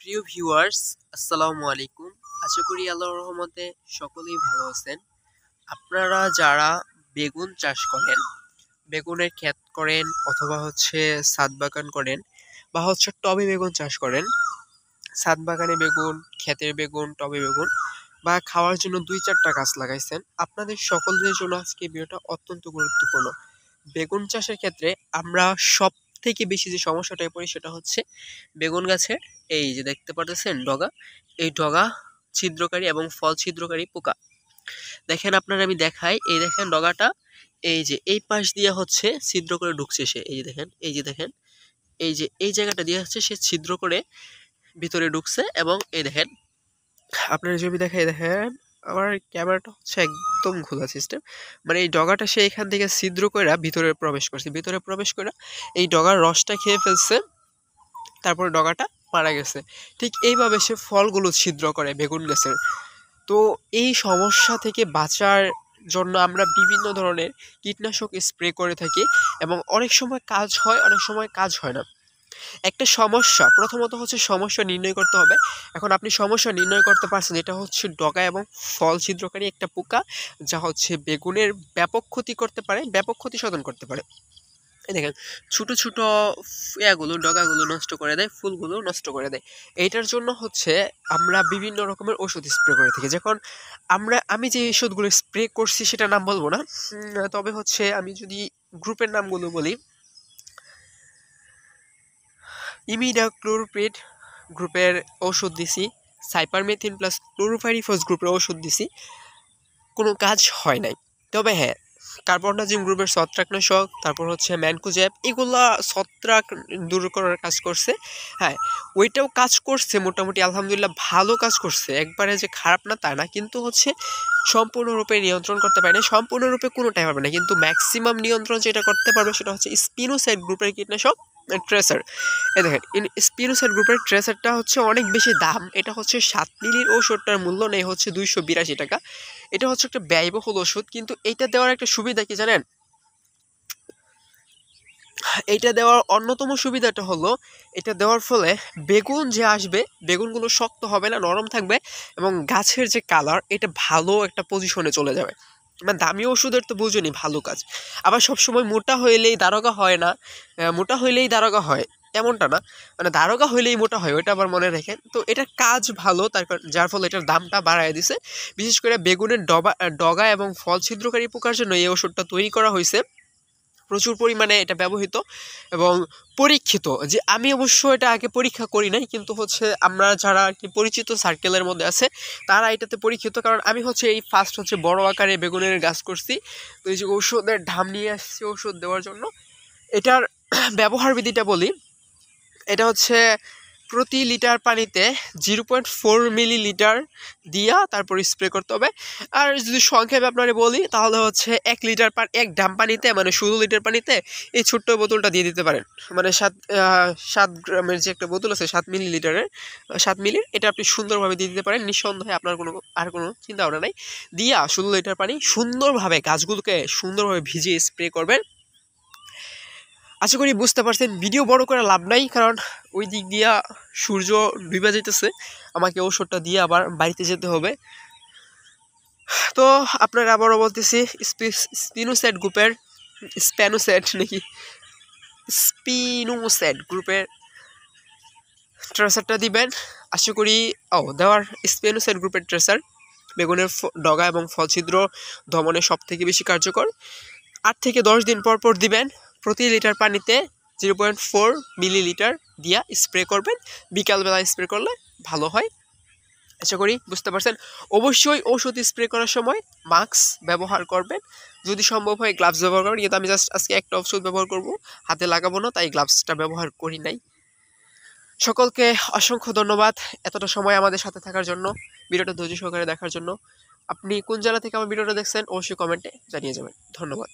প্রিয় ভিউয়ার্স, আসসালামু আলাইকুম। আশা করি আল্লাহর রহমতে সকলেই ভালো আছেন। আপনারা যারা বেগুন চাষ করেন, বেগুনের ক্ষেত করেন অথবা ছাদ বাগান করেন বা টবে বেগুন চাষ করেন, ছাদ বাগানে বেগুন, ক্ষেতের বেগুন, টবে বেগুন বা খাওয়ার জন্য ২-৪টা গাছ লাগাইছেন, আপনাদের সকলের জন্য আজকে এই ভিডিওটা অত্যন্ত গুরুত্বপূর্ণ। বেগুন চাষের ক্ষেত্রে আমরা সবথেকে বেশি যে সমস্যাটায় পড়ি সেটা হচ্ছে বেগুন গাছের এই যে দেখতে পারতেছেন ডগা, এই ডগা ছিদ্রকারী এবং ফল ছিদ্রকারী পোকা। দেখেন আপনারা, আমি দেখাই, এই দেখেন ডগাটা এই যে এই পাশ দিয়ে ছিদ্র করে ঢুকছে সে, এই যে দেখেন, এই যে দেখেন, এই যে এই জায়গাটা দিয়ে সে ছিদ্র করে ভিতরে ঢুকছে। এবং এই দেখেন, আপনার ছবি দেখাই, দেখেন আমার ক্যামেরাটা একদম খোলা সিস্টেম, মানে এই ডগাটা সে এখান থেকে ছিদ্র করে ভিতরে প্রবেশ করছে, ভিতরে প্রবেশ করে এই ডগার রসটা খেয়ে ফেলছে, তারপরে ডগাটা মারা গেছে। ঠিক এইভাবে সে ফলগুলো ছিদ্র করে বেগুন গাছের। তো এই সমস্যা থেকে বাঁচার জন্য আমরা বিভিন্ন ধরনের কীটনাশক স্প্রে করে থাকি এবং অনেক সময় কাজ হয়, অনেক সময় কাজ হয় না। একটা সমস্যা, প্রথমত সমস্যা নির্ণয় করতে হবে। এখন আপনি সমস্যা নির্ণয় করতে পারছেন, এটা ডগা এবং ফল ছিদ্রকারী একটা পোকা, যা বেগুনের ব্যাপক ক্ষতি করতে পারে, ব্যাপক ক্ষতি সাধন করতে পারে। এই দেখেন, ছোট ছোট ডগাগুলো নষ্ট করে দেয়, ফুলগুলো নষ্ট করে দেয়। এইটার জন্য আমরা বিভিন্ন রকমের ওষুধ স্প্রে করে থাকি। যখন আমি যে ওষুধগুলো স্প্রে করছি সেটা নাম বলবো না, তবে আমি যদি গ্রুপের নামগুলো বলি, ইমিডাক্লোরপ্রিড গ্রুপের ওষুধ দিছি, সাইপারমেথিন প্লাস ক্লোরোফাইরিফস গ্রুপের ওষুধ দিছি, কোনো কাজ হয় নাই। তবে হ্যাঁ, কার্বনডাজিম গ্রুপের ছত্রাকনাশক, তারপর ম্যানকোজেব, এগুলা ছত্রাক দূর করার কাজ করছে। হ্যাঁ, ওইটাও কাজ করছে মোটামুটি, আলহামদুলিল্লাহ ভালো কাজ করছে, একবারে যে খারাপ না তা না, কিন্তু সম্পূর্ণরূপে নিয়ন্ত্রণ করতে পারে না, সম্পূর্ণরূপে কোনোটাই পারবে না, কিন্তু ম্যাক্সিমাম নিয়ন্ত্রণ যেটা করতে পারবে সেটা স্পিনোসাইড গ্রুপের কীটনাশক ট্রেসার। এই দেখেন, স্পিনোসাইড গ্রুপের ট্রেসারটা অনেক বেশি দাম। এটা 7 মিলির ওষুধটার মূল্য নেই 282 টাকা। এটা একটা ব্যয়বহুল ওষুধ, কিন্তু এইটা দেওয়ার একটা সুবিধা কি জানেন? এইটা দেওয়ার অন্যতম সুবিধাটা হলো, এটা দেওয়ার ফলে বেগুন যে আসবে, বেগুনগুলো শক্ত হবে না, নরম থাকবে, এবং গাছের যে কালার, এটা ভালো একটা পজিশনে চলে যাবে। মানে দামি ওষুধের তো বুঝুনি ভালো কাজ। আবার সবসময় মোটা হইলেই দারোগা হয় না, মোটা হইলেই দারোগা হয় এমনটা না, মানে দারোগা হইলেই মোটা হয়, ওইটা আবার মনে রাখেন। তো এটার কাজ ভালো, যার ফলে এটার দামটা বাড়ায় দিছে। বিশেষ করে বেগুনের ডগা এবং ফল ছিদ্রকারী পোকার জন্য এই ওষুধটা তৈরি করা হয়েছে, প্রচুর পরিমাণে এটা ব্যবহৃত এবং পরীক্ষিত। যে আমি অবশ্য এটা আগে পরীক্ষা করি নাই, কিন্তু আমরা যারা আর কি পরিচিত সার্কেলের মধ্যে আছে তারা এটাতে পরীক্ষিত, কারণ আমি এই ফার্স্ট বড় আকারে বেগুনের গাছ করছি। তো এই যে ঔষধের ঢাম নিয়ে আসছি ওষুধ দেওয়ার জন্য, এটার ব্যবহার বিধিটা বলি। এটা প্রতি লিটার পানিতে 0.4 মিলিলিটার দিয়া তারপর স্প্রে করতে হবে। আর যদি সংক্ষেপে আপনারা বলি, তাহলে 1 ড্রাম পানিতে, মানে 16 লিটার পানিতে এই ছোট্ট বোতলটা দিয়ে দিতে পারেন। মানে 7 গ্রামের যে একটা বোতল আছে, 7 মিলিলিটারের, 7 মিলির, এটা আপনি সুন্দরভাবে দিয়ে দিতে পারেন। নিঃসন্দেহে আপনার কোনো চিন্তা ভাবনা নাই। দিয়া 16 লিটার পানি সুন্দরভাবে গাছগুলোকে সুন্দরভাবে ভিজিয়ে স্প্রে করবেন। আশা করি বুঝতে পারছেন। ভিডিও বড় করে লাভ নাই, কারণ ওই দিক দিয়া সূর্য ডুবে যেতেছে, আমাকে ওষুধটা দিয়ে আবার বাড়িতে যেতে হবে। তো আপনারা আবারও বলতেছি, স্পিনোসাইড গ্রুপের স্পিনোসাইড গ্রুপের ট্রেসারটা দিবেন। আশা করি দেওয়ার স্পিনোসাইড গ্রুপের ট্রেসার বেগুনের ডগা এবং ফল ছিদ্র দমনে সব থেকে বেশি কার্যকর। 8 থেকে 10 দিন পর পর দিবেন। প্রতি লিটার পানিতে 0.4 মিলিলিটার দিয়া স্প্রে করবেন। বিকালবেলা স্প্রে করলে ভালো হয়। আশা করি বুঝতে পারছেন। অবশ্যই ওষুধ স্প্রে করার সময় মাস্ক ব্যবহার করবেন, যদি সম্ভব হয় গ্লাভস ব্যবহার করবেন। কিন্তু আমি জাস্ট আজকে একটা ওষুধ ব্যবহার করব, হাতে লাগাবো না, তাই গ্লাভসটা ব্যবহার করি নাই। সকলকে অসংখ্য ধন্যবাদ এতটা সময় আমাদের সাথে থাকার জন্য, ভিডিওটা ধৈর্য সহকারে দেখার জন্য। আপনি কোন জেলা থেকে আমার ভিডিওটা দেখছেন অবশ্যই কমেন্টে জানিয়ে যাবেন। ধন্যবাদ।